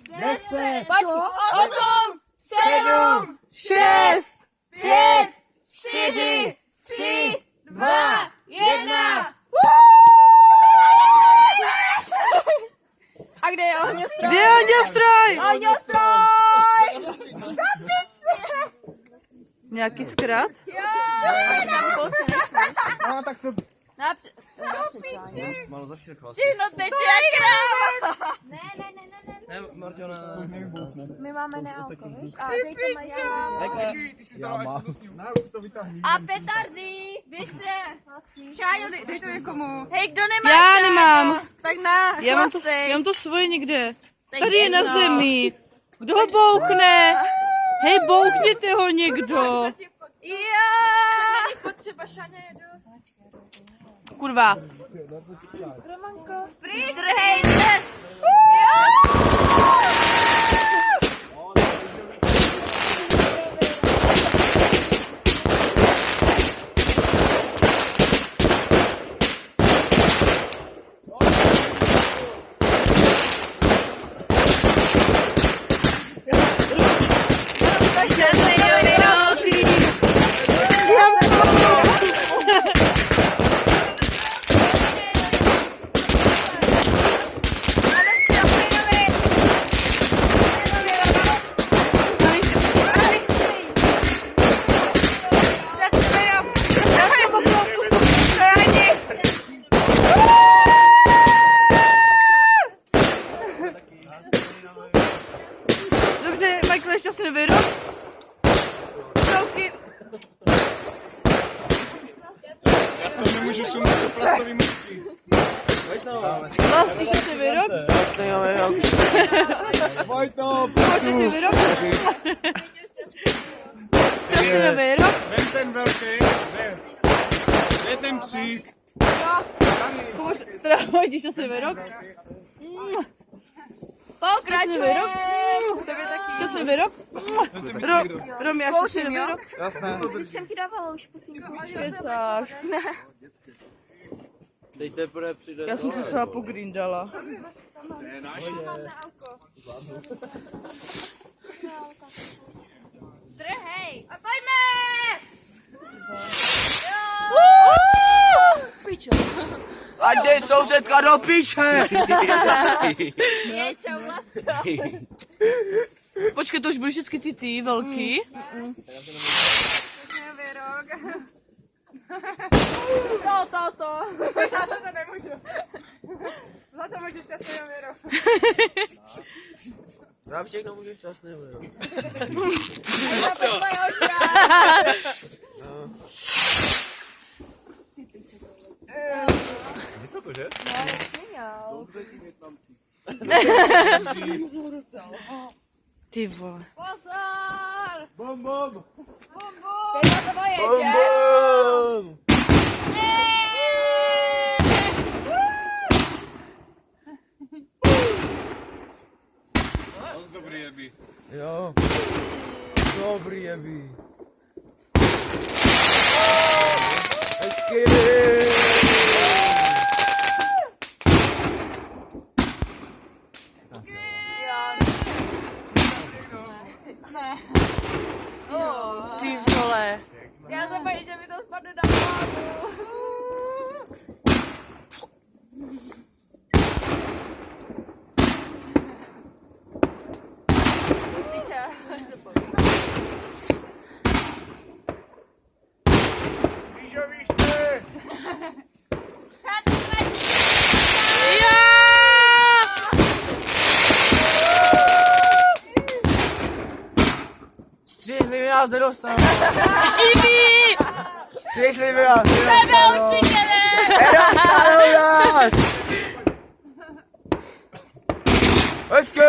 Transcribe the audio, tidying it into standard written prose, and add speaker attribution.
Speaker 1: 10,
Speaker 2: Pojď, 8, 7,
Speaker 1: 6,
Speaker 2: 5, 4, 3, 2, 1. A kde je ohňostroj?
Speaker 3: Kde je ohňostroj?
Speaker 2: Ohňostroj!
Speaker 3: Nějaký zkrat?
Speaker 1: no tak to...
Speaker 4: Malo zaštěkla.
Speaker 2: Všechno teče jak kráva.
Speaker 4: Ne, Marťona.
Speaker 2: My máme nealko, víš? A teď to mají a petardy, běžte.
Speaker 5: Šáňo, dej to někomu.
Speaker 2: Hej, kdo nemá
Speaker 3: Já
Speaker 2: šáňo?
Speaker 3: nemám.
Speaker 5: Tak na,
Speaker 3: Já mám
Speaker 5: chlastej.
Speaker 3: to svoje někde. Tady je na zemi. Kdo ho bouchne? Hej, bouchněte ho někdo.
Speaker 2: Jo!
Speaker 5: Potřeba Šáňa je dost.
Speaker 3: Kurva.
Speaker 2: Zdrhejte!
Speaker 3: Dobře, Michael, šťastný rok. Čauky.
Speaker 1: Já z toho nemůžu sundat do plastový mušky.
Speaker 3: Vlastně šťastný rok.
Speaker 1: Vojto,
Speaker 3: Šťastný rok. Šťastný rok.
Speaker 1: vem ten velký, je ten psík.
Speaker 3: Teda hodíš šťastný rok.
Speaker 2: Pokračujem!
Speaker 3: Šťastný rok. Romy, já šťastný rok.
Speaker 2: Teď jsem ti dávala už pusím.
Speaker 3: Kecáš.
Speaker 4: Teď teprve přijde.
Speaker 3: Já jsem se celá pogrindala.
Speaker 2: Zdrhej!
Speaker 5: A pojďme!
Speaker 4: Ať dej sousedka do píče!
Speaker 2: Je, čau, Vlasto.
Speaker 3: Počkej, to už byly všechny ty velký.
Speaker 5: Nový rok.
Speaker 2: To.
Speaker 5: Já to nemůžu. Za to můžeš šťastný nový rok.
Speaker 4: Já všechno můžu šťastný.
Speaker 2: To je tvoje očka.
Speaker 1: Vysoko, že?
Speaker 3: Ty vole.
Speaker 2: Pozor!
Speaker 1: Bom, bom.
Speaker 2: Je to tvoje, že?
Speaker 4: Bum!
Speaker 1: Moc dobrý jebí.
Speaker 4: Jo. Dobrý jebí. Hezky!
Speaker 3: Ty vole.
Speaker 2: Já se bojím, že mi to spadne na hlavu. Píče, se bojím.
Speaker 1: Víš, víš ty.
Speaker 4: Střízlivý nás nedostane.
Speaker 3: Živý!
Speaker 4: Střízlivý nás
Speaker 2: Tebe
Speaker 4: nedostane.
Speaker 2: určitě ne!
Speaker 4: Nedostanou nás! Hezky!